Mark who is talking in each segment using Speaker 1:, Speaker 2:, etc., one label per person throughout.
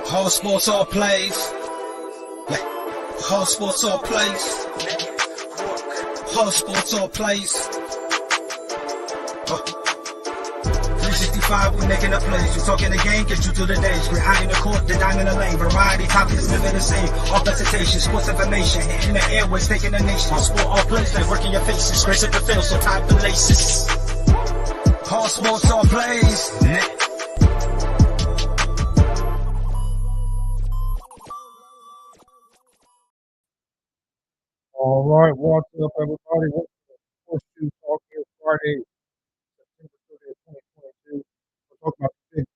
Speaker 1: Whole sports all plays. Whole sports all plays. Whole sports all plays. 365, we making a plays. You talking the game, get you to the days. We're high in the court, the dime in the lane. Variety topics, living the same. All presentation, sports information. In the airways, taking the nation. All sport, all plays, like working your faces. Grace at the field, so tie the laces. Whole sports all plays.
Speaker 2: All right, what's up, everybody? Welcome to Horseshoe Talk here Friday, September 30th, 2022. We're talking about the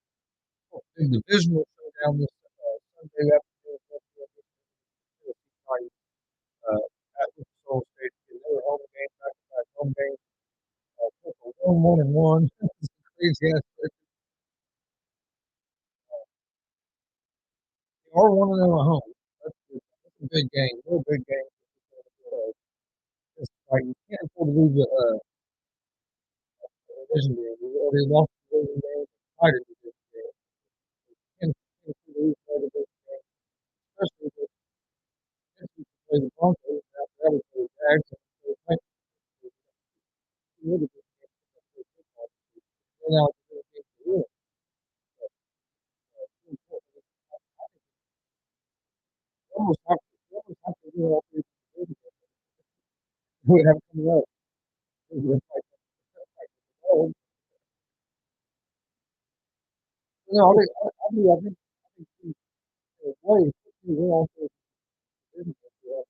Speaker 2: big divisional showdown this Sunday afternoon. At Horseshoe State, another home game, back-to-back home game. One and one. It's a crazy ass record. They are 1-0 at home. That's a big game, real big game. You can't afford to lose a division game. We already lost the division game, tied the division game. Can't afford to lose another division game, especially if you play the Broncos. After that, we play the Jags and play the Titans. Really good game. Now it's a good game to win. You almost have to win all three divisions. We have coming up. I think way we win all three divisions. Yeah.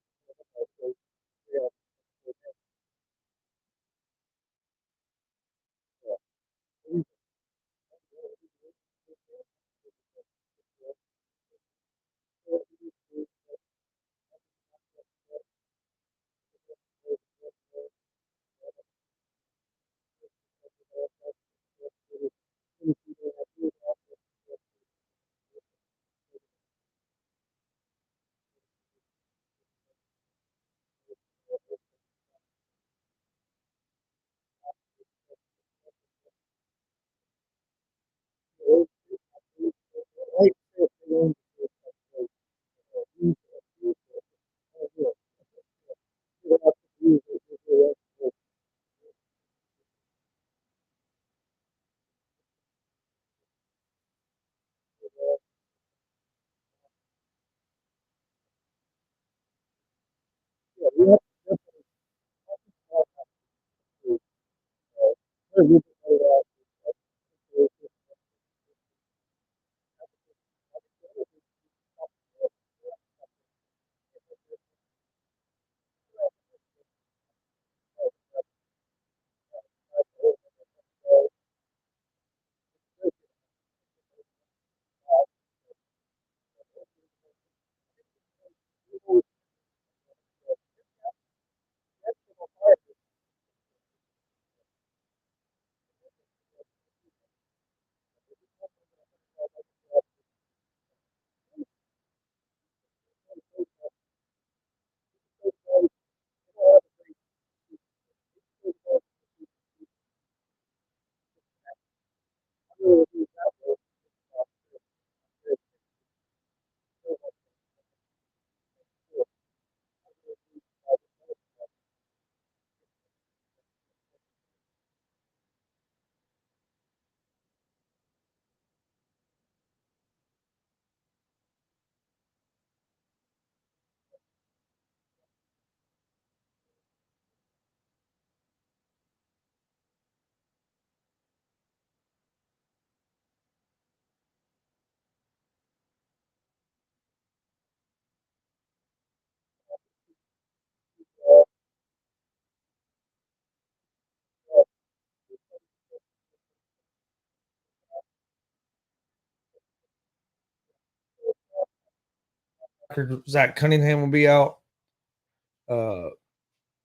Speaker 2: Zach Cunningham will be out.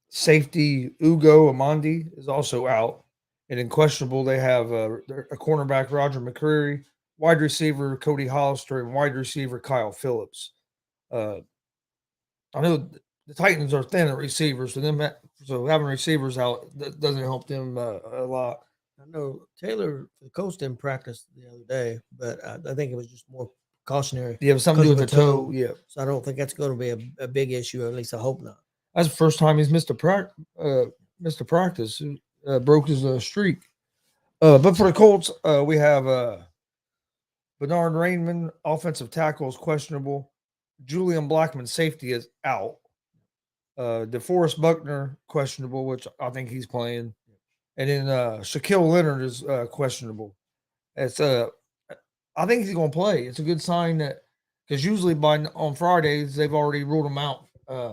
Speaker 2: Safety Ugo Amandi is also out. And in questionable, they have a cornerback, Roger McCreary, wide receiver, Cody Hollister, and wide receiver, Kyle Phillips. I know the Titans are thin at receivers, so having receivers out doesn't help them a lot.
Speaker 3: I know Taylor for the Colts didn't practice the other day, but I think it was just more cautionary.
Speaker 2: Yeah, something to do with
Speaker 3: because
Speaker 2: the
Speaker 3: of a
Speaker 2: toe. Yeah,
Speaker 3: So I don't think that's going to be a big issue. Or at least I hope not.
Speaker 2: that's the first time he's missed a practice. Broke his streak. But for the Colts, we have Bernard Rainman, offensive tackle, is questionable. Julian Blackman, safety, is out. DeForest Buckner, questionable, which I think he's playing. And then Shaquille Leonard is questionable. It's I think he's going to play. It's a good sign that because usually on Fridays they've already ruled him out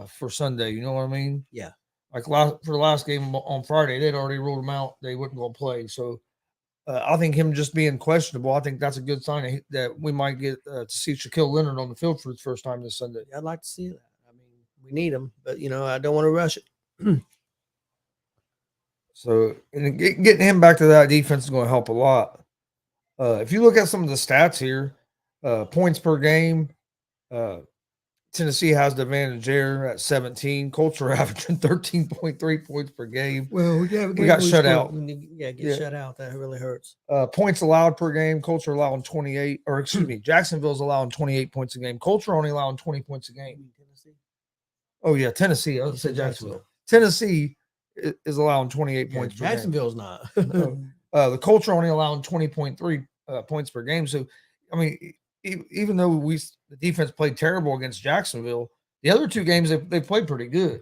Speaker 2: for Sunday. You know what I mean?
Speaker 3: Yeah.
Speaker 2: Like for the last game on Friday, they'd already ruled him out. They wouldn't go play. So I think him just being questionable, I think that's a good sign that we might get to see Shaquille Leonard on the field for the first time this Sunday.
Speaker 3: I'd like to see that. I mean, we need him, but I don't want to rush it.
Speaker 2: So getting him back to that defense is going to help a lot. If you look at some of the stats here, points per game, Tennessee has the advantage there at 17. Colts are averaging 13.3 points per game.
Speaker 3: Well, we
Speaker 2: got shut out.
Speaker 3: Shut out. That really hurts.
Speaker 2: Points allowed per game, Colts are allowing 28, or excuse me, Jacksonville's allowing 28 points a game. Colts are only allowing 20 points a game.
Speaker 3: Tennessee.
Speaker 2: Oh, yeah, Tennessee. I would say Jacksonville. Tennessee is allowing 28 points per game.
Speaker 3: Jacksonville's not.
Speaker 2: The Colts are only allowing 20.3 points per game. So, I mean, even though the defense played terrible against Jacksonville, the other two games they played pretty good.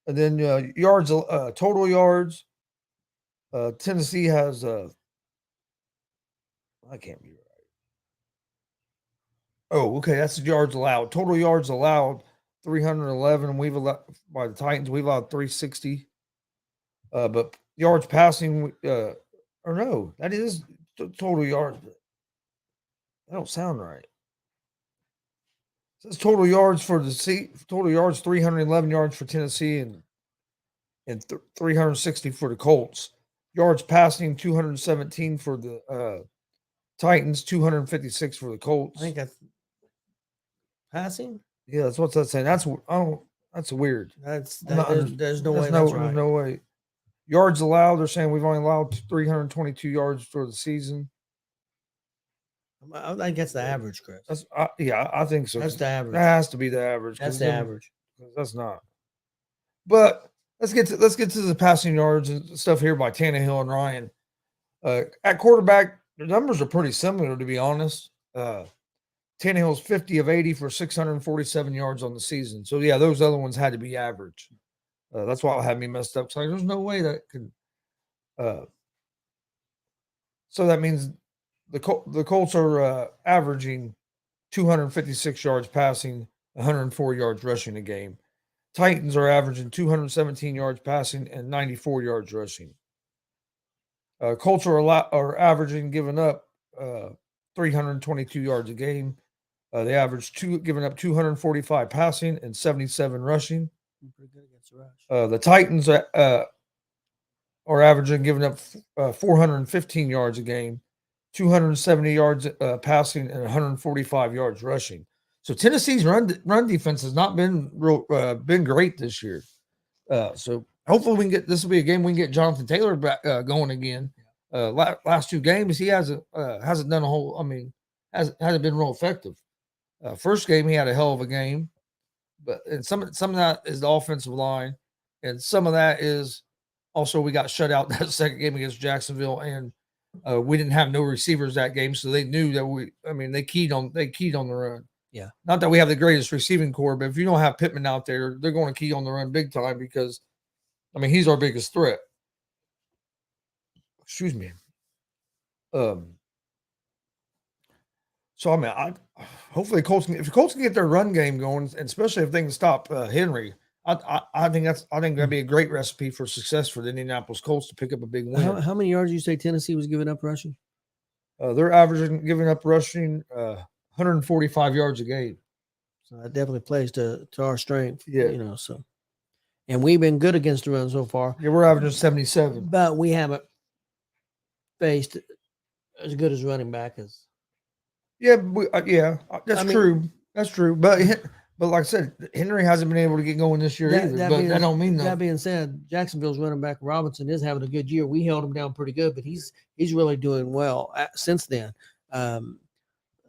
Speaker 2: And then yards, total yards. Tennessee has I can't be right. Oh, okay, that's the yards allowed. Total yards allowed 311. We've allowed by the Titans. We've allowed 360. But yards passing, or no, that is total yards. That don't sound right. It says total yards for the total yards 311 yards for Tennessee and 360 for the Colts. Yards passing 217 for the Titans, 256 for the Colts.
Speaker 3: I think that's passing.
Speaker 2: Yeah, that's what that's saying. That's weird.
Speaker 3: There's no way. That's right.
Speaker 2: There's no way. Yards allowed, they're saying we've only allowed 322 yards for the season.
Speaker 3: I think that's the average, Chris.
Speaker 2: I think so.
Speaker 3: That's the average.
Speaker 2: That has to be the average.
Speaker 3: That's the average.
Speaker 2: That's not. But let's get to the passing yards and stuff here by Tannehill and Ryan. At quarterback, the numbers are pretty similar, to be honest. Tannehill's 50 of 80 for 647 yards on the season. So yeah, those other ones had to be average. That's why it had me messed up. So there's no way that could. So that means the Colts are averaging 256 yards passing, 104 yards rushing a game. Titans are averaging 217 yards passing and 94 yards rushing. Colts are averaging giving up 322 yards a game. They average giving up 245 passing and 77 rushing.
Speaker 3: Pretty good against the rush.
Speaker 2: The Titans are averaging giving up 415 yards a game, 270 yards passing, and 145 yards rushing. So Tennessee's run defense has not been been great this year. So hopefully we can get this will be a game we can get Jonathan Taylor back going again. Last two games he hasn't done a whole. I mean, hasn't been real effective. First game he had a hell of a game, but and some of that is the offensive line, and some of that is also we got shut out that second game against Jacksonville, and we didn't have no receivers that game, so they knew that they keyed on the run.
Speaker 3: Yeah,
Speaker 2: not that we have the greatest receiving core, but if you don't have Pittman out there, they're going to key on the run big time because, he's our biggest threat. Excuse me. So hopefully if the Colts can get their run game going, and especially if they can stop Henry, I think that'd be a great recipe for success for the Indianapolis Colts to pick up a big win.
Speaker 3: How many yards do you say Tennessee was giving up rushing?
Speaker 2: They're averaging giving up rushing 145 yards a game.
Speaker 3: So that definitely plays to our strength.
Speaker 2: Yeah,
Speaker 3: so. And we've been good against the run so far.
Speaker 2: Yeah, we're averaging 77,
Speaker 3: but we haven't faced as good as running back as.
Speaker 2: Yeah, that's true. That's true. But like I said, Henry hasn't been able to get going this year either. That don't mean
Speaker 3: that being said, Jacksonville's running back Robinson is having a good year. We held him down pretty good, but he's really doing well since then.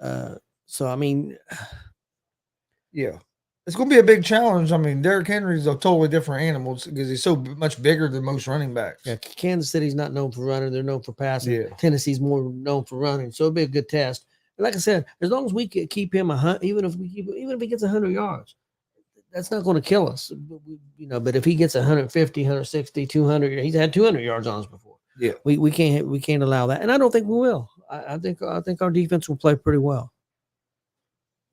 Speaker 3: So I mean,
Speaker 2: Yeah. It's going to be a big challenge. I mean, Derrick Henry's a totally different animal because he's so much bigger than most running backs.
Speaker 3: yeah, Kansas City's not known for running; they're known for passing.
Speaker 2: Yeah.
Speaker 3: Tennessee's more known for running, so it'll be a good test. And like I said, as long as we can keep him even if he gets 100 yards, that's not going to kill us. But if he gets 150, 160, 200, he's had 200 yards on us before.
Speaker 2: Yeah.
Speaker 3: We can't allow that, and I don't think we will. I think our defense will play pretty well.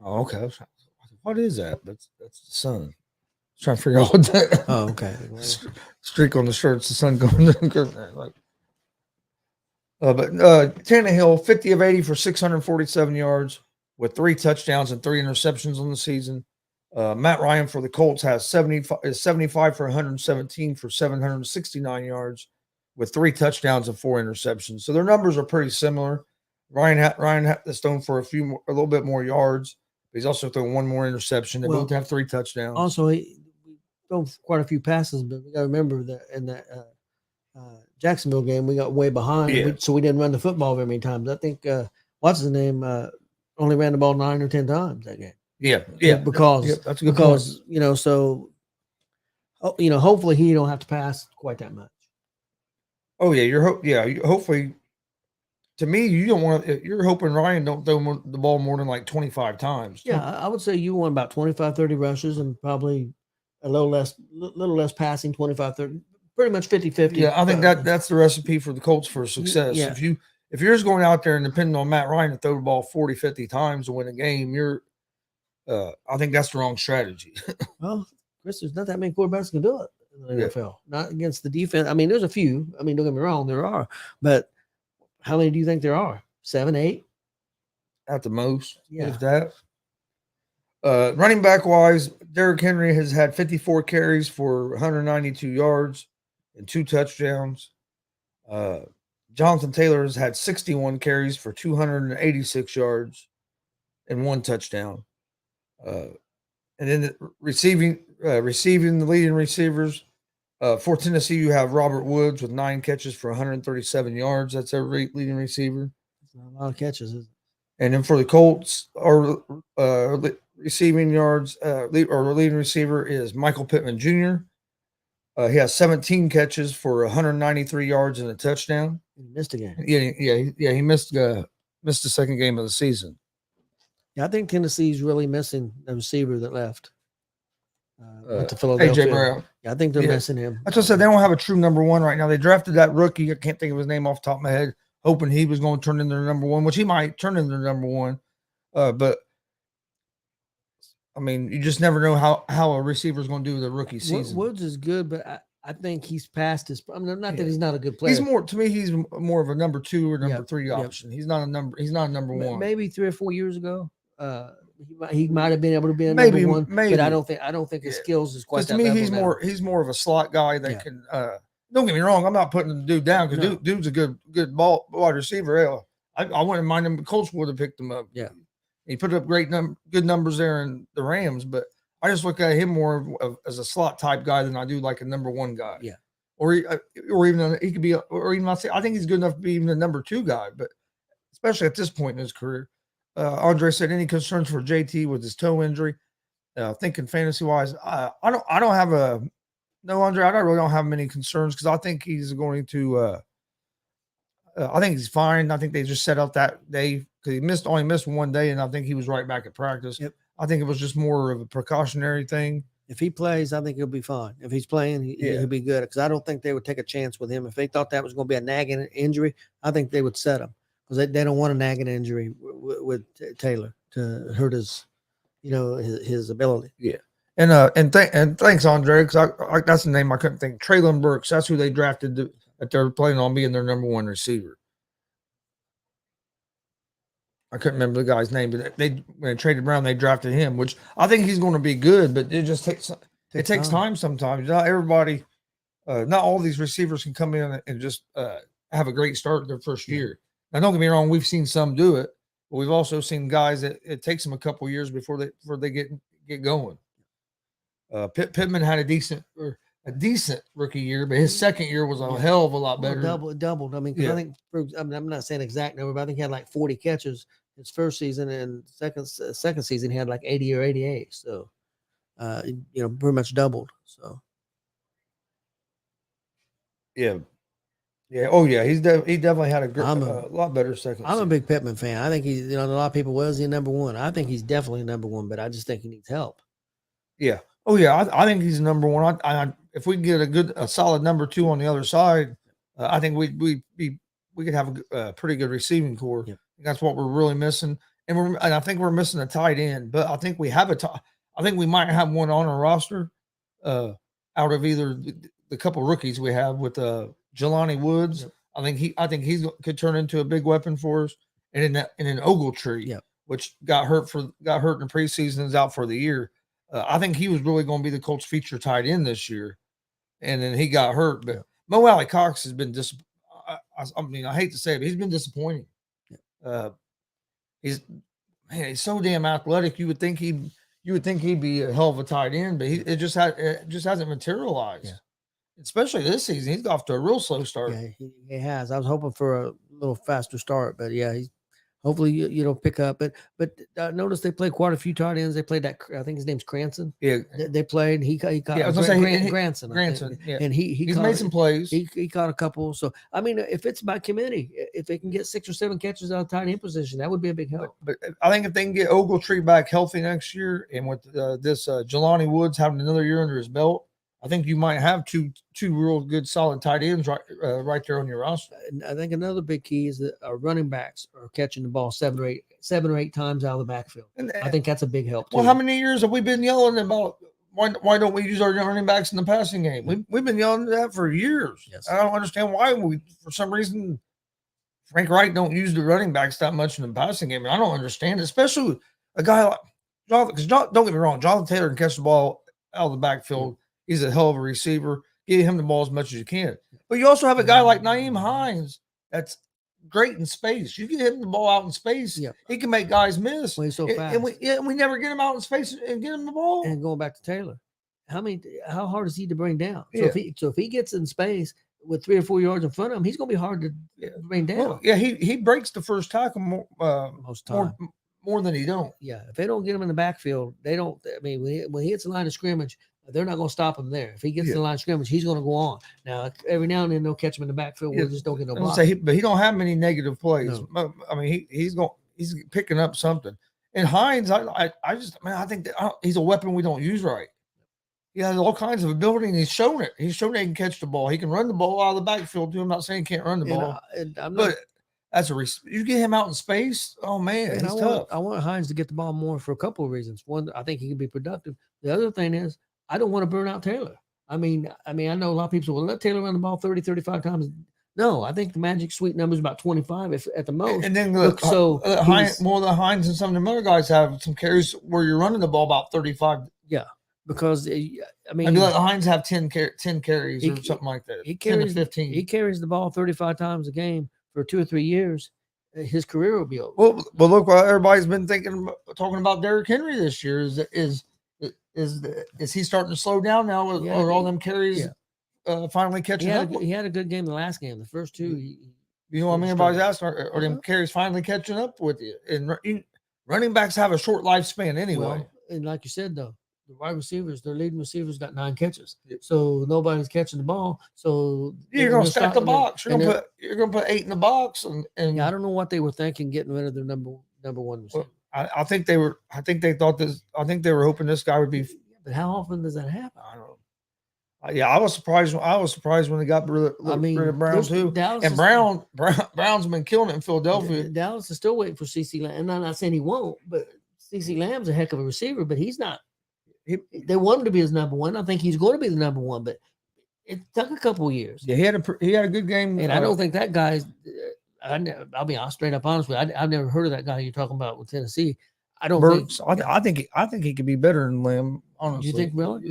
Speaker 2: Oh, okay. What is that? That's the sun. I was trying to figure out what that.
Speaker 3: Oh, okay.
Speaker 2: Streak on the shirts. The sun going like. But Tannehill, 50 of 80 for 647 yards with 3 touchdowns and 3 interceptions on the season. Matt Ryan for the Colts has 75 for 117 for 769 yards with 3 touchdowns and 4 interceptions. So their numbers are pretty similar. Ryan had this thrown for a little bit more yards. He's also thrown 1 more interception. They both have 3 touchdowns.
Speaker 3: Also, he thrown quite a few passes, but we got to remember that in that Jacksonville game, we got way behind, so we didn't run the football very many times. I think what's his name only ran the ball 9 or 10 times that game.
Speaker 2: Yeah.
Speaker 3: Because
Speaker 2: that's a good point.
Speaker 3: So hopefully he don't have to pass quite that much.
Speaker 2: Oh yeah, hopefully. To me, you don't want. You're hoping Ryan don't throw the ball more than like 25 times.
Speaker 3: Yeah, I would say you want about 25, 30 rushes and probably a little less passing, 25, 30, pretty much 50-50.
Speaker 2: Yeah, I think that's the recipe for the Colts for success.
Speaker 3: Yeah.
Speaker 2: If you're just going out there and depending on Matt Ryan to throw the ball 40, 50 times to win a game, I think that's the wrong strategy.
Speaker 3: Well, Chris, there's not that many quarterbacks can do it in the NFL. Not against the defense. I mean, there's a few. I mean, don't get me wrong, there are, but how many do you think there are? 7, 8?
Speaker 2: At the most.
Speaker 3: Yeah.
Speaker 2: If that. Running back wise, Derrick Henry has had 54 carries for 192 yards and 2 touchdowns. Jonathan Taylor has had 61 carries for 286 yards and 1 touchdown. And then receiving the leading receivers. For Tennessee, you have Robert Woods with 9 catches for 137 yards. That's their leading receiver.
Speaker 3: That's not a lot of catches, is it?
Speaker 2: And then for the Colts, our receiving yards, our leading receiver is Michael Pittman Jr. He has 17 catches for 193 yards and a touchdown.
Speaker 3: He missed a game.
Speaker 2: Yeah. He missed the second game of the season.
Speaker 3: Yeah, I think Tennessee's really missing the receiver that left. To Philadelphia.
Speaker 2: AJ Brown.
Speaker 3: Yeah, I think they're missing him.
Speaker 2: That's what I said. They don't have a true number 1 right now. They drafted that rookie. I can't think of his name off the top of my head, hoping he was going to turn into their number 1, which he might turn into their number 1. But I mean, you just never know how a receiver is going to do the rookie season.
Speaker 3: Woods is good, but I think he's past his. I mean, not that he's not a good player.
Speaker 2: He's more of a number 2 or number 3 option. He's not a number 1.
Speaker 3: Maybe 3 or 4 years ago. He might have been able to be a number 1, but I don't think his skills is quite.
Speaker 2: To me, he's more of a slot guy that can. Don't get me wrong, I'm not putting the dude down because dude's a good wide receiver. I wouldn't mind him. Colts would have picked him up.
Speaker 3: Yeah,
Speaker 2: he put up good numbers there in the Rams, but I just look at him more as a slot type guy than I do like a number 1 guy.
Speaker 3: Yeah,
Speaker 2: or even he could be, or even I think he's good enough to be even a number 2 guy, but especially at this point in his career. Andre said, any concerns for JT with his toe injury? Thinking fantasy wise, I don't have Andre. I really don't have many concerns because I think he's going to. I think he's fine. I think they just set out that day because he only missed 1 day, and I think he was right back at practice.
Speaker 3: Yep.
Speaker 2: I think it was just more of a precautionary thing.
Speaker 3: If he plays, I think he'll be fine. If he's playing, he'll be good because I don't think they would take a chance with him. If they thought that was going to be a nagging injury, I think they would set him. Because they don't want a nagging injury with Taylor to hurt his ability.
Speaker 2: Yeah, and thanks, Andre, because that's the name I couldn't think. Traylon Burks, that's who they drafted that they're planning on being their number 1 receiver. I couldn't remember the guy's name, but when they traded Brown, they drafted him, which I think he's going to be good, but it just takes time sometimes. Not everybody, not all these receivers can come in and just have a great start their first year. Now, don't get me wrong, we've seen some do it, but we've also seen guys that it takes them a couple years before they get going. Pittman had a decent rookie year, but his second year was a hell of a lot better.
Speaker 3: Doubled. I mean, I think I'm not saying exact number, but I think he had like 40 catches his first season, and second season he had like 80 or 88. So, pretty much doubled. So,
Speaker 2: Yeah. Yeah. Oh yeah. He definitely had
Speaker 3: I'm
Speaker 2: a lot better second.
Speaker 3: I'm a
Speaker 2: season.
Speaker 3: big Pittman fan. I think he's, a lot of people, was he number one? I think he's definitely number one, but I just think he needs help.
Speaker 2: Yeah. Oh yeah. I think he's number one. If we can get a solid number two on the other side, I think we could have a pretty good receiving core.
Speaker 3: Yep.
Speaker 2: That's what we're really missing, and I think we're missing a tight end. But I think we have I think we might have one on our roster, out of either the couple rookies we have with Jelani Woods.
Speaker 3: Yep.
Speaker 2: I think he could turn into a big weapon for us, and in an Ogletree,
Speaker 3: Yep.
Speaker 2: which got hurt in the preseason, and is out for the year. I think he was really going to be the Colts' feature tight end this year, and then he got hurt. But Mo Alley Cox has been I hate to say it, but he's been disappointing. He's so damn athletic. You would think he'd be a hell of a tight end, but it just hasn't materialized. Yeah. Especially this season, he's off to a real slow start.
Speaker 3: Yeah, he has. I was hoping for a little faster start, but yeah, he's hopefully pick up. But notice they played quite a few tight ends. They played that, I think his name's Cranston.
Speaker 2: Yeah,
Speaker 3: they played. He caught.
Speaker 2: Yeah, I was gonna say
Speaker 3: Granson.
Speaker 2: Yeah.
Speaker 3: And he's
Speaker 2: made some plays.
Speaker 3: He caught a couple. So I mean, if it's by committee, if they can get 6 or 7 catches out of tight end position, that would be a big help.
Speaker 2: But I think if they can get Ogletree back healthy next year, and with this Jelani Woods having another year under his belt, I think you might have two real good solid tight ends right there on your roster.
Speaker 3: And I think another big key is that our running backs are catching the ball 7 or 8 times out of the backfield. And I think that's a big help too.
Speaker 2: Well, how many years have we been yelling about why don't we use our running backs in the passing game? We've been yelling that for years.
Speaker 3: Yes.
Speaker 2: I don't understand why for some reason Frank Wright don't use the running backs that much in the passing game. And I don't understand it, especially a guy like Jonathan. Because don't get me wrong, Jonathan Taylor can catch the ball out of the backfield. He's a hell of a receiver. Get him the ball as much as you can. But you also have a guy like Nyheim Hines that's great in space. You get him the ball out in space, he can make guys miss.
Speaker 3: Well, he's so fast.
Speaker 2: And we never get him out in space and get him the ball.
Speaker 3: And going back to Taylor, how hard is he to bring down?
Speaker 2: Yeah.
Speaker 3: So if he gets in space with 3 or 4 yards in front of him, he's going to be hard to bring down.
Speaker 2: Well, yeah, he breaks the first tackle more than he don't.
Speaker 3: Yeah, if they don't get him in the backfield, they don't. I mean, when he hits the line of scrimmage, they're not going to stop him there. If he gets to the line of scrimmage, he's going to go on. Now, every now and then they'll catch him in the backfield. We just don't get no block.
Speaker 2: But he don't have many negative plays. No. I mean, he's picking up something. And Hines, I think that he's a weapon we don't use right. He has all kinds of ability, and he's shown it. He's shown that he can catch the ball. He can run the ball out of the backfield too. I'm not saying he can't run the ball, but that's you get him out in space. Oh man, it's tough.
Speaker 3: I want Hines to get the ball more for a couple of reasons. One, I think he can be productive. The other thing is, I don't want to burn out Taylor. I mean, I know a lot of people say, well, let Taylor run the ball 30, 35 times. No, I think the magic sweet number is about 25 if at the most.
Speaker 2: And then more than Hines and some of the other guys have some carries where you're running the ball about 35.
Speaker 3: Yeah, because I mean,
Speaker 2: let Hines have 10 carries or something like that.
Speaker 3: He carries
Speaker 2: 10 to 15.
Speaker 3: He carries the ball 35 times a game for 2 or 3 years. His career will be over.
Speaker 2: Well, look what everybody's been talking about Derrick Henry this year. Is he starting to slow down now? Or all them carries finally catching up?
Speaker 3: He had a good game the last game. The first 2,
Speaker 2: you know what I mean? Everybody's asking, are them carries finally catching up with you? And running backs have a short lifespan anyway.
Speaker 3: Well, and like you said, though, the wide receivers, their leading receivers got 9 catches. So nobody's catching the ball. So
Speaker 2: you're going to stack the box. You're going to put 8 in the box. And
Speaker 3: I don't know what they were thinking getting rid of their number one receiver.
Speaker 2: Well, I think they were hoping this guy would be.
Speaker 3: But how often does that happen?
Speaker 2: I don't know. Yeah, I was surprised when they got rid of Brown too. And Brown's been killing it in Philadelphia.
Speaker 3: Dallas is still waiting for CeCe Lamb. And I'm not saying he won't, but CeCe Lamb's a heck of a receiver, but he's not. They want him to be his number one. I think he's going to be the number one, but it took a couple of years.
Speaker 2: Yeah, he had a good game,
Speaker 3: and I don't think that guy's. I'll be straight up honest with you. I've never heard of that guy you're talking about with Tennessee. I don't
Speaker 2: Burks, think. I think he could be better than Lamb. Honestly,
Speaker 3: you think really?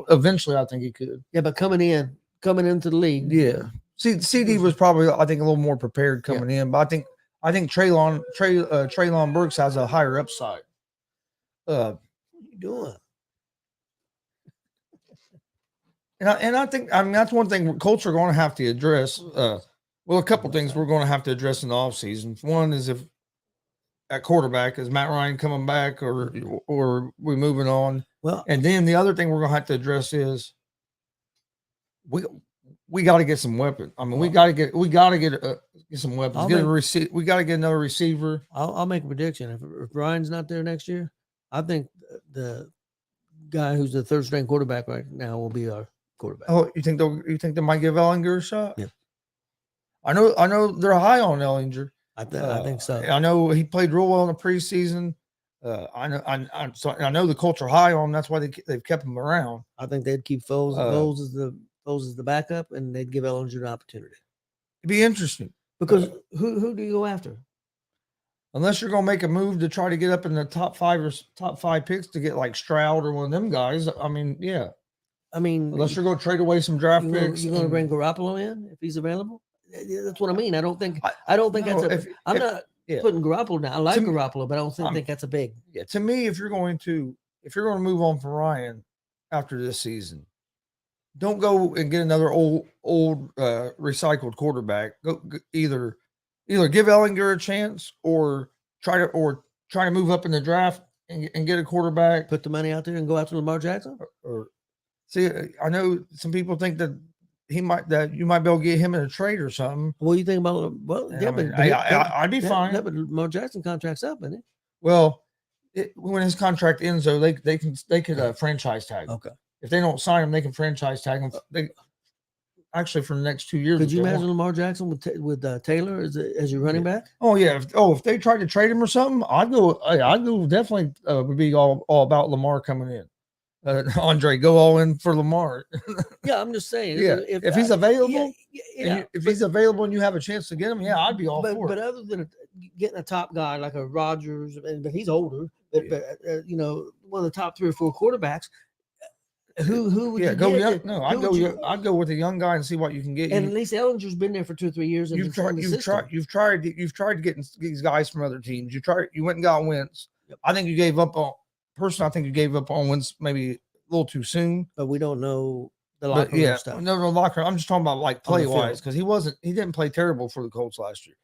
Speaker 2: Eventually, I think he could.
Speaker 3: Yeah, but coming into the league,
Speaker 2: yeah. CD was probably, I think, a little more prepared coming in, but I think Treylon Burks has a higher upside.
Speaker 3: What are you doing?
Speaker 2: And I think that's one thing Colts are going to have to address. A couple things we're going to have to address in the offseason. One is if at quarterback? Is Matt Ryan coming back, or we moving on?
Speaker 3: Well,
Speaker 2: and then the other thing we're gonna have to address is we got to get some weapons. I mean, we got to get some weapons. We got to get another receiver.
Speaker 3: I'll make a prediction. If Ryan's not there next year, I think the guy who's the third string quarterback right now will be our quarterback.
Speaker 2: Oh, you think they might give Ellinger a shot?
Speaker 3: Yeah.
Speaker 2: I know they're high on Ellinger.
Speaker 3: I think so.
Speaker 2: I know he played real well in the preseason. I know the Colts are high on him. That's why they've kept him around.
Speaker 3: I think they'd keep Foles. Foles is the backup, and they'd give Ellinger an opportunity.
Speaker 2: It'd be interesting
Speaker 3: because who do you go after?
Speaker 2: Unless you're going to make a move to try to get up in the top five picks to get like Stroud or one of them guys. I mean, yeah. Unless you're going to trade away some draft picks,
Speaker 3: you're going to bring Garoppolo in if he's available. That's what I mean. I don't think I'm not putting Garoppolo down. I like Garoppolo, but I don't think that's a big.
Speaker 2: Yeah, to me, if you're going to move on from Ryan after this season, don't go and get another old recycled quarterback. Go either give Ellinger a chance or try to move up in the draft and get a quarterback.
Speaker 3: Put the money out there and go after Lamar Jackson.
Speaker 2: Or see, I know some people think that you might be able to get him in a trade or something.
Speaker 3: What do you think about? Well, yeah,
Speaker 2: I'd be fine.
Speaker 3: But Lamar Jackson contract's up, isn't it?
Speaker 2: Well, when his contract ends, though, they could franchise tag him.
Speaker 3: Okay.
Speaker 2: If they don't sign him, they can franchise tag him. They actually for the next 2 years.
Speaker 3: Could you imagine Lamar Jackson with Taylor as your running back?
Speaker 2: Oh yeah. If they tried to trade him or something, I'd go definitely would be all about Lamar coming in. Andre, go all in for Lamar.
Speaker 3: Yeah, I'm just saying.
Speaker 2: Yeah, if he's available, if he's available and you have a chance to get him, yeah, I'd be all for it.
Speaker 3: But other than getting a top guy like a Rodgers, but he's older, but one of the top 3 or 4 quarterbacks. Who would you
Speaker 2: go
Speaker 3: get?
Speaker 2: Young? No, I'd go with a young guy and see what you can get.
Speaker 3: And at least Ellinger's been there for 2 or 3 years. And
Speaker 2: You've tried to get these guys from other teams. You went and got Wentz. Yep. I think you gave up on. Personally, I think you gave up on Wentz maybe a little too soon.
Speaker 3: But we don't know the locker room stuff.
Speaker 2: No locker room. I'm just talking about like play wise because he didn't play terrible for the Colts last year.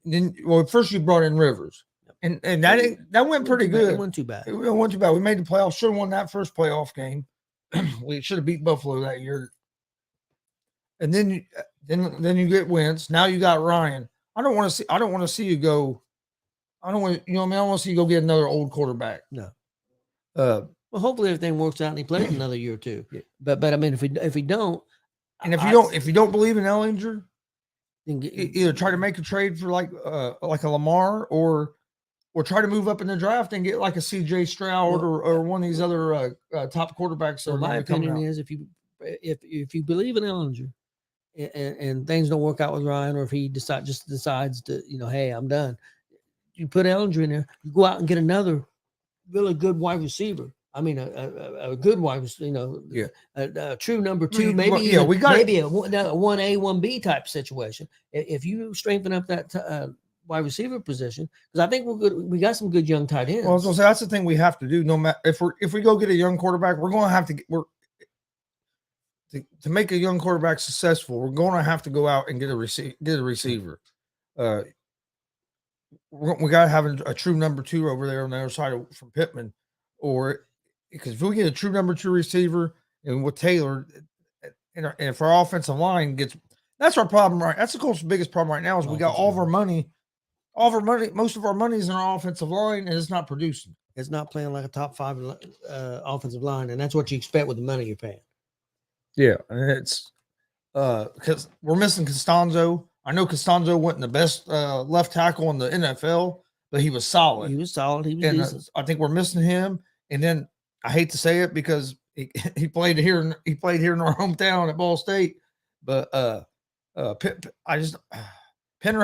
Speaker 2: Then first you brought in Rivers. And that went pretty good.
Speaker 3: It wasn't too bad.
Speaker 2: It wasn't too bad. We made the playoffs. Should have won that first playoff game. We should have beat Buffalo that year. And then you get Wentz. Now you got Ryan. I don't want to see you go. I don't want to see you go get another old quarterback.
Speaker 3: No. Well, hopefully everything works out and he plays another year or two. Yeah. But I mean, if we don't,
Speaker 2: and if you don't believe in Ellinger, either try to make a trade for like a Lamar or try to move up in the draft and get like a CJ Stroud or one of these other top quarterbacks.
Speaker 3: So my opinion is if you believe in Ellinger and things don't work out with Ryan, or if he decides to, hey, I'm done, you put Ellinger in there, you go out and get another really good wide receiver. I mean, a good wide receiver, a true number 2, maybe a 1A, 1B type situation. If you strengthen up that wide receiver position, because I think we're good. We got some good young tight ends.
Speaker 2: Well, I was gonna say that's the thing we have to do. No matter if we go get a young quarterback, we're going to have to make a young quarterback successful. We're going to have to go out and get a receiver. We got to have a true number 2 over there on the other side from Pittman, or because if we get a true number 2 receiver and with Taylor, and if our offensive line gets, that's our problem, right? That's the Colts' biggest problem right now is we got all of our money. Most of our money is in our offensive line, and it's not producing.
Speaker 3: It's not playing like a top 5 offensive line, and that's what you expect with the money you're paying.
Speaker 2: Yeah, and it's because we're missing Costanzo. I know Costanzo wasn't the best left tackle in the NFL, but he was solid.
Speaker 3: He was solid. He was decent.
Speaker 2: I think we're missing him. And then I hate to say it because he played here in our hometown at Ball State, but Penner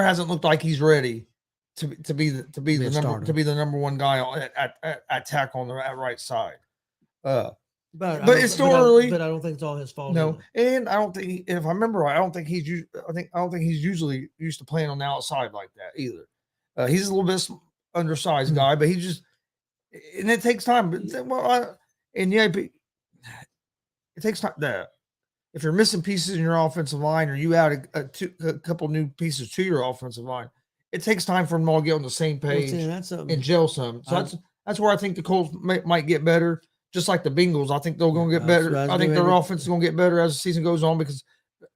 Speaker 2: hasn't looked like he's ready to be the number 1 guy at tackle on the right side. But it's still early.
Speaker 3: But I don't think it's all his fault.
Speaker 2: No, and I don't think if I remember right, I don't think he's usually used to playing on the outside like that either. He's a little bit undersized guy, but and it takes time. But it takes time. If you're missing pieces in your offensive line, or you add a couple new pieces to your offensive line, it takes time for them all to get on the same page
Speaker 3: That's
Speaker 2: and gel some. So that's where I think the Colts might get better, just like the Bengals. I think they're going to get better. I think their offense is going to get better as the season goes on because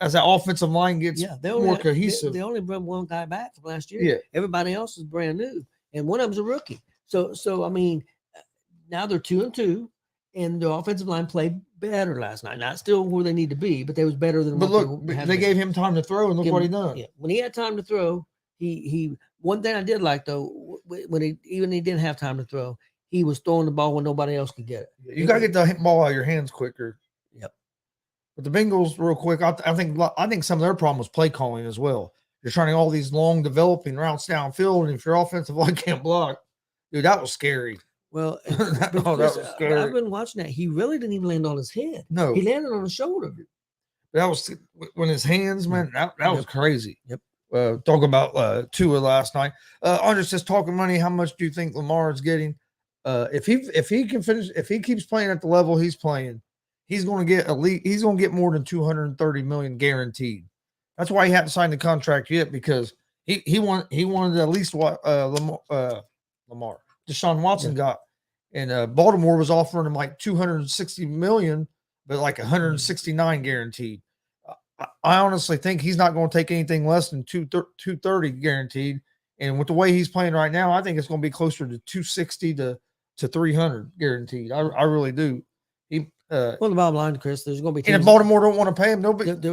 Speaker 2: as that offensive line gets more cohesive.
Speaker 3: They only brought one guy back from last year.
Speaker 2: Yeah.
Speaker 3: Everybody else is brand new, and one of them's a rookie. So I mean, now they're 2-2, and the offensive line played better last night. Not still where they need to be, but they was better than.
Speaker 2: But look, they gave him time to throw, and look what he done.
Speaker 3: Yeah, when he had time to throw, he one thing I did like though, when he didn't have time to throw, he was throwing the ball when nobody else could get it.
Speaker 2: You got to get the ball out of your hands quicker.
Speaker 3: Yep.
Speaker 2: But the Bengals, real quick, I think some of their problem was play calling as well. You're trying all these long developing routes downfield, and if your offensive line can't block, dude, that was scary.
Speaker 3: Well,
Speaker 2: that was scary.
Speaker 3: I've been watching that. He really didn't even land on his head.
Speaker 2: No,
Speaker 3: he landed on his shoulder.
Speaker 2: That was when his hands, man. That was crazy.
Speaker 3: Yep.
Speaker 2: Talking about Tua last night. Andres says, talking money. How much do you think Lamar is getting? If he can finish, if he keeps playing at the level he's playing, he's going to get he's going to get more than $230 million guaranteed. That's why he hadn't signed the contract yet, because he wanted at least what Lamar Deshaun Watson got, and Baltimore was offering him like $260 million, but like 169 guaranteed. I honestly think he's not going to take anything less than 230 guaranteed. And with the way he's playing right now, I think it's going to be closer to 260 to 300 guaranteed. I really do.
Speaker 3: Well, the bottom line, Chris, there's going to be
Speaker 2: teams, and if Baltimore don't want to pay him,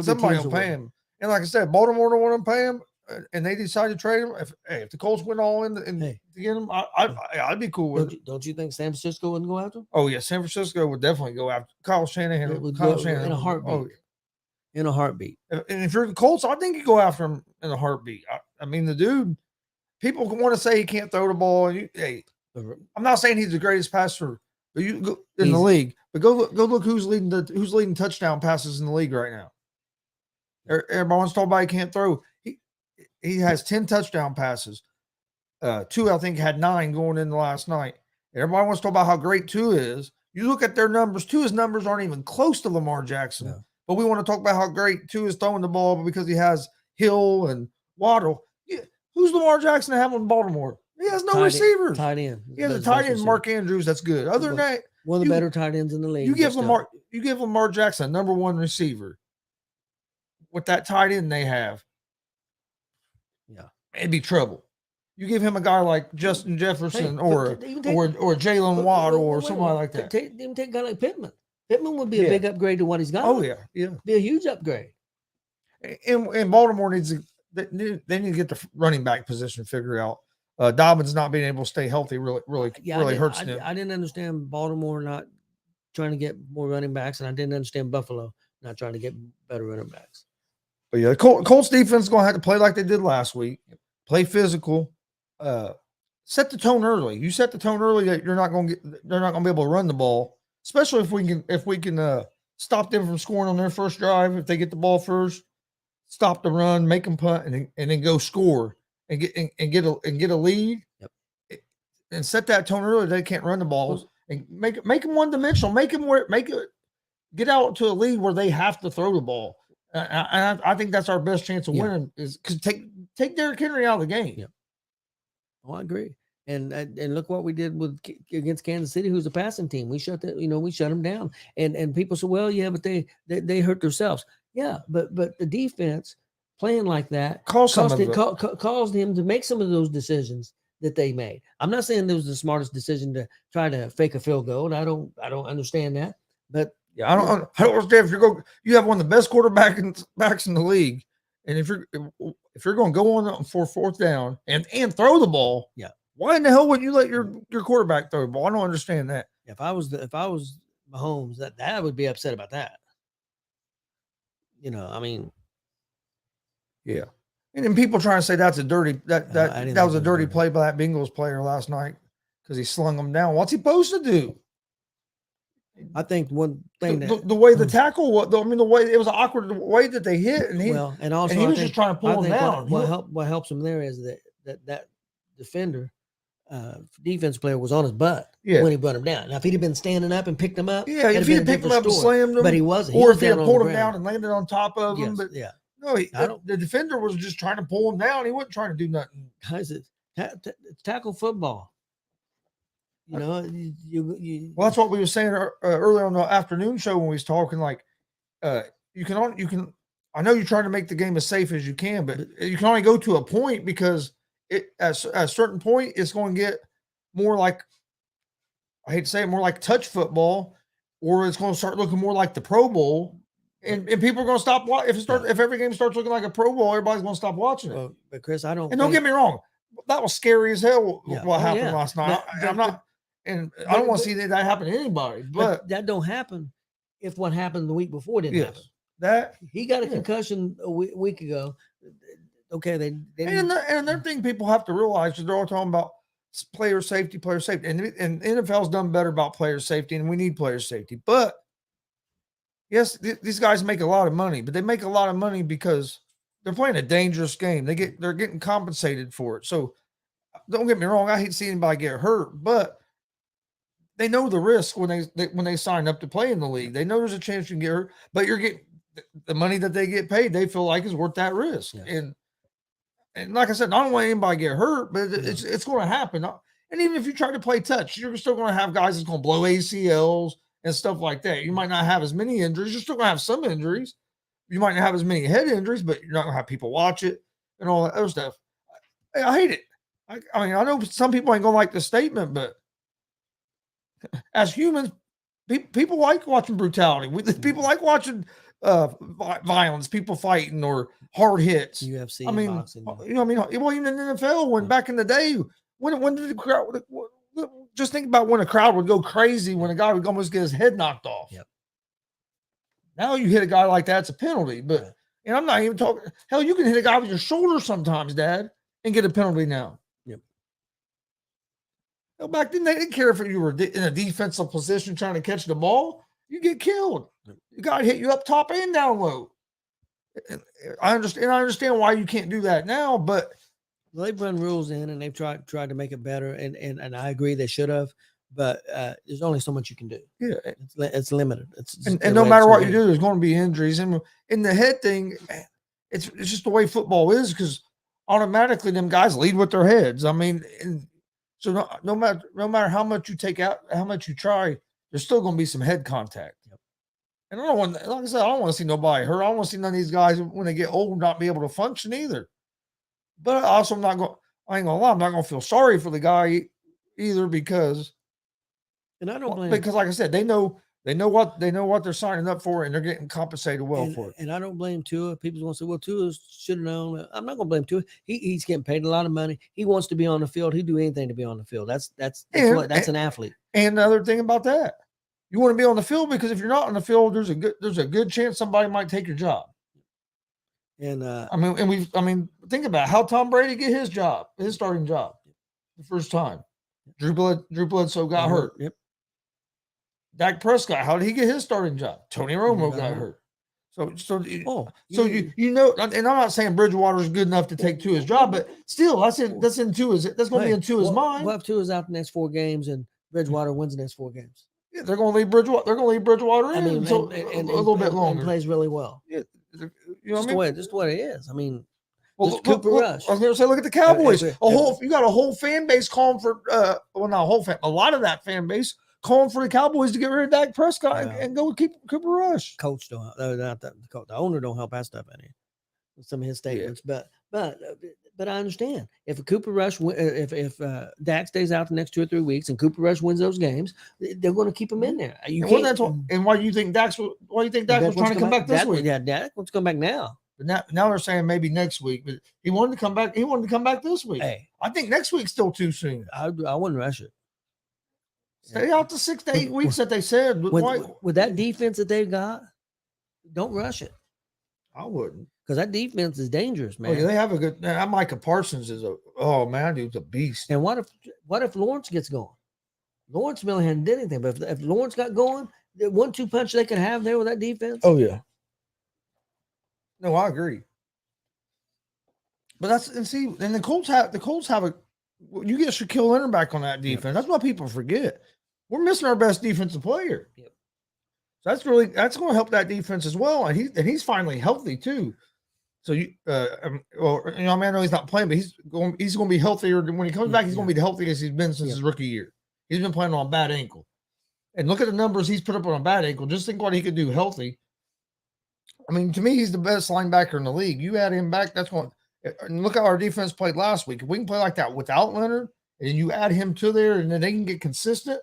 Speaker 2: somebody will pay him. And like I said, Baltimore don't want to pay him, and they decide to trade him. If the Colts went all in to get him, I'd be cool with it.
Speaker 3: Don't you think San Francisco wouldn't go after him?
Speaker 2: Oh yeah, San Francisco would definitely go after Kyle Shanahan.
Speaker 3: In a heartbeat. Oh, yeah. In a heartbeat.
Speaker 2: And if you're the Colts, I think you go after him in a heartbeat. I mean, the dude. People want to say he can't throw the ball. I'm not saying he's the greatest passer in the league, but go look who's leading touchdown passes in the league right now. Everybody wants to talk about he can't throw. He has 10 touchdown passes. Tua, I think, had 9 going into last night. Everybody wants to talk about how great Tua is. You look at their numbers. Tua's numbers aren't even close to Lamar Jackson. No. But we want to talk about how great Tua is throwing the ball because he has Hill and Waddle. Yeah. Who's Lamar Jackson to have in Baltimore? He has no receivers.
Speaker 3: Tight end.
Speaker 2: He has a tight end, Mark Andrews. That's good. Other than that,
Speaker 3: one of the better tight ends in the league.
Speaker 2: You give Lamar Jackson number 1 receiver with that tight end they have.
Speaker 3: Yeah,
Speaker 2: it'd be trouble. You give him a guy like Justin Jefferson or Jalen Watt or somebody like that.
Speaker 3: Even take a guy like Pittman. Pittman would be a big upgrade to what he's got.
Speaker 2: Oh yeah.
Speaker 3: Be a huge upgrade.
Speaker 2: And Baltimore needs they need to get the running back position figured out. Dobbins not being able to stay healthy really hurts them.
Speaker 3: I didn't understand Baltimore not trying to get more running backs, and I didn't understand Buffalo not trying to get better running backs.
Speaker 2: But yeah, the Colts defense is going to have to play like they did last week. Play physical. Set the tone early. You set the tone early that they're not going to be able to run the ball, especially if we can stop them from scoring on their first drive. If they get the ball first, stop the run, make them punt, and then go score and get a lead.
Speaker 3: Yep.
Speaker 2: And set that tone early. They can't run the balls and make them one dimensional. Make it get out to a lead where they have to throw the ball. And I think that's our best chance of winning is because take Derrick Henry out of the game.
Speaker 3: Yeah. Oh, I agree. And look what we did against Kansas City, who's a passing team. We shut them down. And people say, well, yeah, but they hurt themselves. Yeah, but the defense playing like that caused him to make some of those decisions that they made. I'm not saying it was the smartest decision to try to fake a field goal. I don't understand that. But
Speaker 2: yeah, I don't understand if you have one of the best quarterbacks in the league, and if you're going to go on for fourth down and throw the ball, why in the hell wouldn't you let your quarterback throw the ball? I don't understand that.
Speaker 3: If I was Mahomes, that would be upset about that. I mean,
Speaker 2: yeah. And then people trying to say that's a dirty that was a dirty play by that Bengals player last night because he slung them down. What's he supposed to do?
Speaker 3: I think one thing
Speaker 2: the way the tackle was, the way it was awkward, the way that they hit, and he was just trying to pull him down.
Speaker 3: What helps him there is that defender, defense player was on his butt when he brought him down. Now, if he'd have been standing up and picked him up,
Speaker 2: if he'd picked him up and slammed him,
Speaker 3: but he wasn't.
Speaker 2: Or if he had pulled him down and landed on top of him, but No,
Speaker 3: I don't.
Speaker 2: the defender was just trying to pull him down. He wasn't trying to do nothing.
Speaker 3: Guys, it's tackle football. You know, you.
Speaker 2: Well, that's what we were saying earlier on the afternoon show when we was talking. Like, you can. I know you're trying to make the game as safe as you can, but you can only go to a point because at a certain point it's going to get more like, I hate to say it, more like touch football, or it's going to start looking more like the Pro Bowl, and people are going to stop watching. If every game starts looking like a Pro Bowl, everybody's going to stop watching it.
Speaker 3: Well, but Chris, I don't.
Speaker 2: And don't get me wrong, that was scary as hell. What happened last night? I'm not, and I don't want to see that happen to anybody. But
Speaker 3: that don't happen if what happened the week before didn't happen.
Speaker 2: That
Speaker 3: he got a concussion a week ago. Okay, they
Speaker 2: and another thing people have to realize is they're all talking about player safety, and NFL's done better about player safety, and we need player safety. But yes, these guys make a lot of money, but they make a lot of money because they're playing a dangerous game. They're getting compensated for it. So don't get me wrong, I hate to see anybody get hurt, but they know the risk when they sign up to play in the league. They know there's a chance you can get hurt, but you're getting the money that they get paid. They feel like is worth that risk. Yeah. And like I said, I don't want anybody to get hurt, but it's going to happen. And even if you try to play touch, you're still going to have guys that's going to blow ACLs and stuff like that. You might not have as many injuries. You're still going to have some injuries. You might not have as many head injuries, but you're not going to have people watch it and all that other stuff. I hate it. I mean, I know some people ain't going to like the statement, but as humans, people like watching brutality. People like watching violence, people fighting or hard hits.
Speaker 3: UFC,
Speaker 2: boxing. Well, even in the NFL, when back in the day, when did the crowd? Just think about when a crowd would go crazy when a guy would almost get his head knocked off.
Speaker 3: Yep.
Speaker 2: Now you hit a guy like that, it's a penalty. But and I'm not even talking. Hell, you can hit a guy with your shoulder sometimes, Dad, and get a penalty now.
Speaker 3: Yep.
Speaker 2: Hell, back then they didn't care if you were in a defensive position trying to catch the ball. You get killed. The guy hit you up top and down low. I understand why you can't do that now, but
Speaker 3: they've run rules in and they've tried to make it better, and I agree they should have, but there's only so much you can do.
Speaker 2: Yeah,
Speaker 3: it's limited.
Speaker 2: And no matter what you do, there's going to be injuries. And in the head thing, it's just the way football is because automatically them guys lead with their heads. I mean, so no matter how much you take out, how much you try, there's still going to be some head contact. Yep. And I don't want, like I said, I don't want to see nobody hurt. I don't want to see none of these guys when they get old not be able to function either. But also, I ain't going to lie, I'm not going to feel sorry for the guy either because,
Speaker 3: and I don't blame
Speaker 2: because, like I said, they know what they're signing up for, and they're getting compensated well for it.
Speaker 3: And I don't blame Tua. People's going to say, "Well, Tua should have known." I'm not going to blame Tua. He's getting paid a lot of money. He wants to be on the field. He'd do anything to be on the field. That's an athlete.
Speaker 2: And the other thing about that, you want to be on the field because if you're not on the field, there's a good chance somebody might take your job.
Speaker 3: And
Speaker 2: think about how Tom Brady get his starting job, the first time. Drew Bledsoe got hurt.
Speaker 3: Yep.
Speaker 2: Dak Prescott, how did he get his starting job? Tony Romo got hurt. You know, and I'm not saying Bridgewater's good enough to take Tua's job, but still, that's going to be in Tua's mind.
Speaker 3: Well, if Tua's out the next 4 games and Bridgewater wins the next 4 games,
Speaker 2: yeah, they're going to leave Bridgewater. They're going to leave Bridgewater in until a little bit longer.
Speaker 3: And plays really well.
Speaker 2: Yeah, you know what I mean?
Speaker 3: Just the way it is. I mean,
Speaker 2: Cooper Rush. I was going to say, look at the Cowboys. You got a whole fan base calling for not a whole fan, a lot of that fan base calling for the Cowboys to get rid of Dak Prescott and go with Cooper Rush.
Speaker 3: Coach don't, the owner don't help that stuff any. Some of his statements, but I understand if Cooper Rush, if Dak stays out the next 2 or 3 weeks and Cooper Rush wins those games, they're going to keep him in there.
Speaker 2: And why do you think Dak was trying to come back this week?
Speaker 3: Yeah, Dak wants to come back now.
Speaker 2: But now they're saying maybe next week, but he wanted to come back. He wanted to come back this week.
Speaker 3: Hey,
Speaker 2: I think next week's still too soon.
Speaker 3: I wouldn't rush it.
Speaker 2: Stay out the 6 to 8 weeks that they said.
Speaker 3: With that defense that they've got, don't rush it.
Speaker 2: I wouldn't.
Speaker 3: Because that defense is dangerous, man.
Speaker 2: They have a good. Micah Parsons is dude's a beast.
Speaker 3: And what if Lawrence gets going? Lawrence really hadn't did anything, but if Lawrence got going, the 1-2 punch they could have there with that defense.
Speaker 2: Oh yeah. No, I agree. But the Colts have a. You get Shaquille Leonard back on that defense. Yep. That's what people forget. We're missing our best defensive player.
Speaker 3: Yep.
Speaker 2: So that's going to help that defense as well. And he's finally healthy too. So well, I mean, I know he's not playing, but he's going to be healthier when he comes back. He's going to be the healthiest he's been since his rookie year. He's been playing on a bad ankle, and look at the numbers he's put up on a bad ankle. Just think what he could do healthy. I mean, to me, he's the best linebacker in the league. You add him back, that's going. And look how our defense played last week. If we can play like that without Leonard, and you add him to there, and then they can get consistent,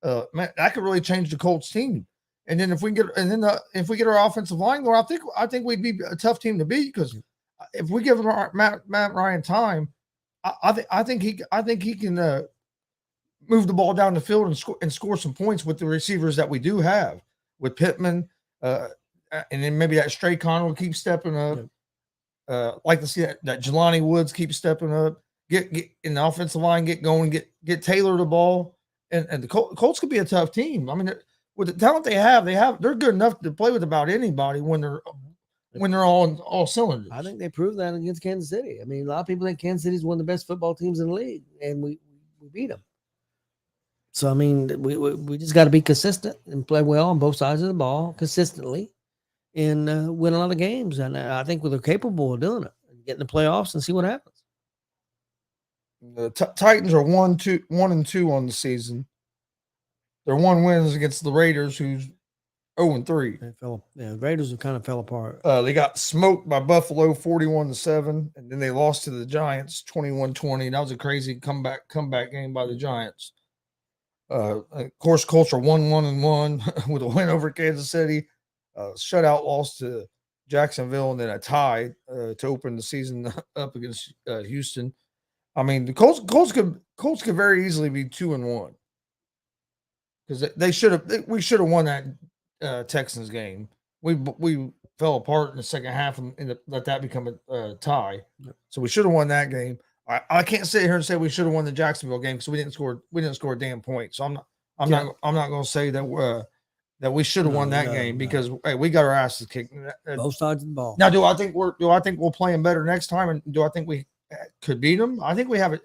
Speaker 2: man, that could really change the Colts team. And then if we get our offensive line going, I think we'd be a tough team to beat, because if we give Matt Ryan time, I think he can move the ball down the field and score some points with the receivers that we do have with Pittman, and then maybe that Stray Connor will keep stepping up. Like to see that Jelani Woods keep stepping up, get in the offensive line, get going, get Taylor the ball, and the Colts could be a tough team. I mean, with the talent they're good enough to play with about anybody when they're all cylinders.
Speaker 3: I think they proved that against Kansas City. I mean, a lot of people think Kansas City is one of the best football teams in the league, and we beat them. So I mean, we just got to be consistent and play well on both sides of the ball consistently, and win a lot of games. And I think they're capable of doing it. Get in the playoffs and see what happens.
Speaker 2: The Titans are 1-2 on the season. Their 1 wins against the Raiders, who's 0-3.
Speaker 3: The Raiders have kind of fell apart.
Speaker 2: They got smoked by Buffalo 41-7, and then they lost to the Giants 21-20. That was a crazy comeback game by the Giants. Of course, Colts are 1-1 with a win over Kansas City, shutout loss to Jacksonville, and then a tie to open the season up against Houston. I mean, the Colts could very easily be 2-1, because we should have won that Texans game. We fell apart in the second half and let that become a tie. So we should have won that game. I can't sit here and say we should have won the Jacksonville game because we didn't score a damn point. So I'm not going to say that that we should have won that game because hey, we got our asses kicked.
Speaker 3: Both sides of the ball.
Speaker 2: Now, do I think we'll play them better next time, and do I think we could beat them? I think we have it.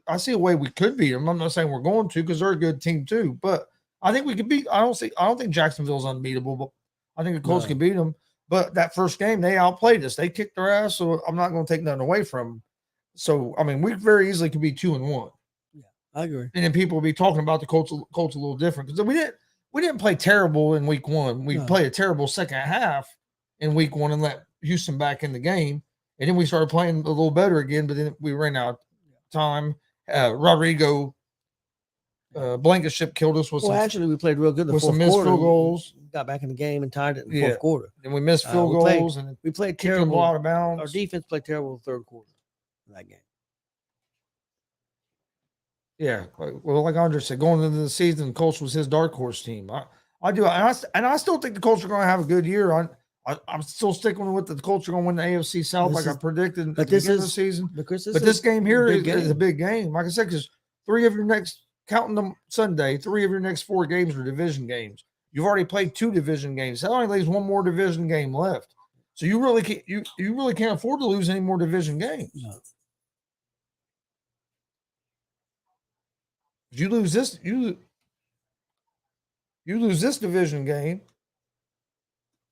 Speaker 2: I see a way we could beat them. I'm not saying we're going to, because they're a good team too, but I think we could beat. I don't think Jacksonville's unbeatable, but I think the Colts can beat them. But that first game, they outplayed us. They kicked our ass, so I'm not going to take nothing away from them. So I mean, we very easily could be 2-1.
Speaker 3: Yeah, I agree.
Speaker 2: And then people will be talking about the Colts a little different, because we didn't play terrible in week 1. We played a terrible second half in week 1 and let Houston back in the game. And then we started playing a little better again, but then we ran out of time. Rodrigo Blankenship killed us.
Speaker 3: Actually, we played real good.
Speaker 2: With some missed field goals.
Speaker 3: We got back in the game and tied it in the fourth quarter.
Speaker 2: And we missed field goals. And
Speaker 3: we played terrible.
Speaker 2: Out of bounds.
Speaker 3: Our defense played terrible in the third quarter of that game.
Speaker 2: Yeah. Well, like Andre said, going into the season, Colts was his dark horse team. And I still think the Colts are going to have a good year. I'm still sticking with the Colts are going to win the AFC South I predicted at the beginning of the season. But this game here is a big game. Like I said, because 3 of your next, counting them Sunday, 3 of your next 4 games are division games. You've already played 2 division games. That only leaves 1 more division game left. So you really can't afford to lose any more division games. No. If you lose this, you lose this division game.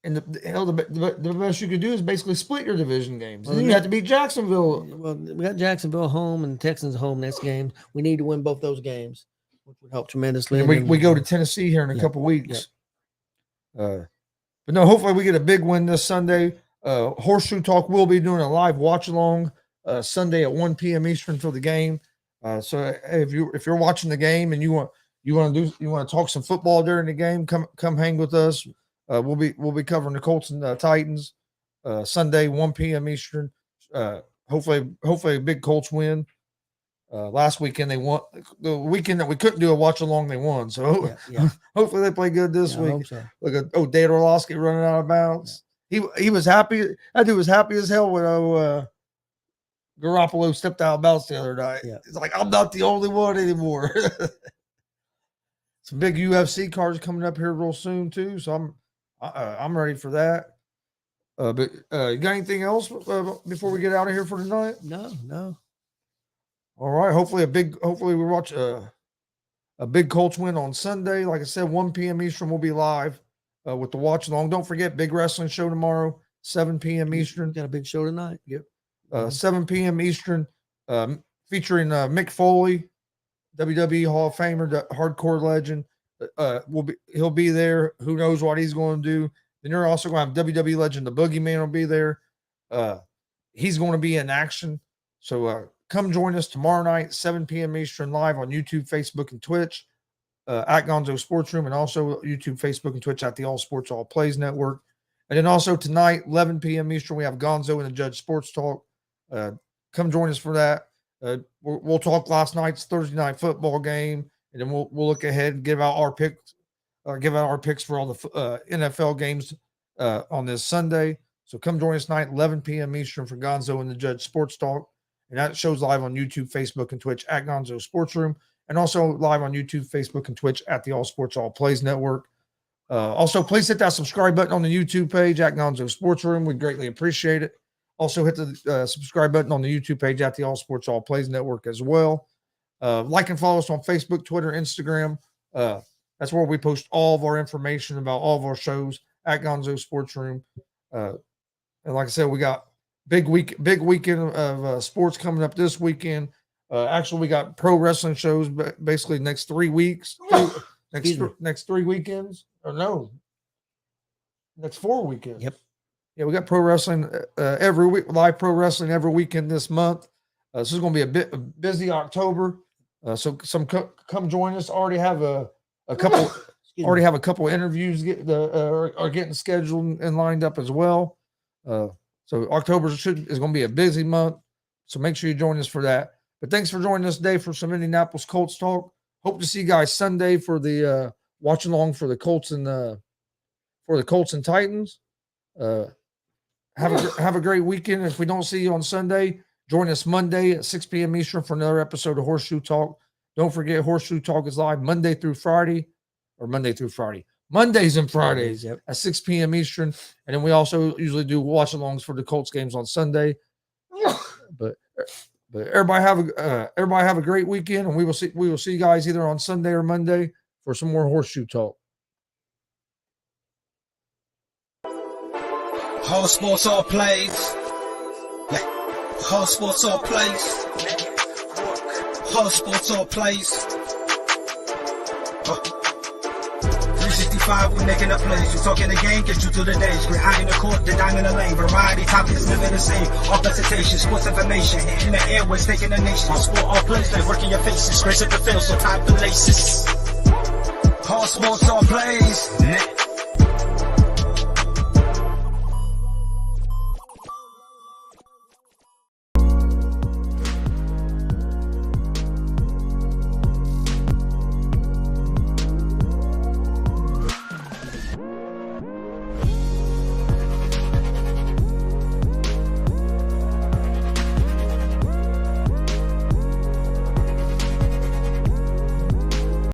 Speaker 2: And the best you could do is basically split your division games. And then you have to beat Jacksonville.
Speaker 3: Well, we got Jacksonville home and Texans home next game. We need to win both those games, which would help tremendously.
Speaker 2: And we go to Tennessee here in a couple weeks. But no, hopefully we get a big win this Sunday. Horseshoe Talk will be doing a live watch along Sunday at 1 p.m. Eastern for the game. So if you're watching the game and you want to talk some football during the game, come hang with us. We'll be covering the Colts and Titans Sunday 1 p.m. Eastern. Hopefully a big Colts win. Last weekend they won. The weekend that we couldn't do a watch along, they won. So hopefully they play good this week. I hope so. Look at Dave Orlowski running out of bounds. He was happy. That dude was happy as hell when Garoppolo stepped out of bounds the other night. Yeah. It's like, I'm not the only one anymore. Some big UFC cards coming up here real soon too, so I'm ready for that. But you got anything else before we get out of here for tonight?
Speaker 3: No.
Speaker 2: All right. Hopefully we watch a big Colts win on Sunday. Like I said, 1 p.m. Eastern, we'll be live with the watch along. Don't forget, big wrestling show tomorrow, 7 p.m. Eastern.
Speaker 3: Got a big show tonight.
Speaker 2: Yep. 7 p.m. Eastern, featuring Mick Foley, WWE Hall of Famer, the hardcore legend. He'll be there. Who knows what he's going to do? Then you're also going to have WWE legend, the Boogeyman will be there. He's going to be in action. So come join us tomorrow night, 7 p.m. Eastern, live on YouTube, Facebook, and Twitch at Gonzo Sports Room, and also YouTube, Facebook, and Twitch at the All Sports All Plays Network. And then also tonight, 11 p.m. Eastern, we have Gonzo and the Judge Sports Talk. Come join us for that. We'll talk last night's Thursday night football game, and then we'll look ahead and give out our picks for all the NFL games on this Sunday. So come join us tonight, 11 p.m. Eastern, for Gonzo and the Judge Sports Talk. And that show's live on YouTube, Facebook, and Twitch at Gonzo Sports Room, and also live on YouTube, Facebook, and Twitch at the All Sports All Plays Network. Also, please hit that subscribe button on the YouTube page at Gonzo Sports Room. We greatly appreciate it. Also, hit the subscribe button on the YouTube page at the All Sports All Plays Network as well. Like and follow us on Facebook, Twitter, Instagram. That's where we post all of our information about all of our shows at Gonzo Sports Room. And like I said, we got big weekend of sports coming up this weekend. Actually, we got pro wrestling shows basically next 3 weeks. Next 3 weekends. Or no. Next 4 weekends.
Speaker 3: Yep.
Speaker 2: Yeah, we got pro wrestling every week, live pro wrestling every weekend this month. This is going to be a busy October. So come join us. Already have a couple interviews are getting scheduled and lined up as well. So October is going to be a busy month. So make sure you join us for that. But thanks for joining us today for some Indianapolis Colts talk. Hope to see you guys Sunday for the watch along for the Colts and Titans. Have a great weekend. If we don't see you on Sunday, join us Monday at 6 p.m. Eastern for another episode of Horseshoe Talk. Don't forget, Horseshoe Talk is live Mondays and Fridays at 6 p.m. Eastern. And then we also usually do watch-alongs for the Colts games on Sunday. But everybody have a great weekend, and we will see you guys either on Sunday or Monday for some more Horseshoe Talk.
Speaker 1: Whole sports all plays. Yeah. Whole sports all plays. Whole sports all plays. 365, we making a plays. We talking the game, get you through the days. We're high in the court, the dime in the lane. Variety topics, living the same. All presentation, sports information. In the airways, taking the nation. All sport, all plays, like working your faces. Grace at the field, so tie the laces. Whole sports all plays.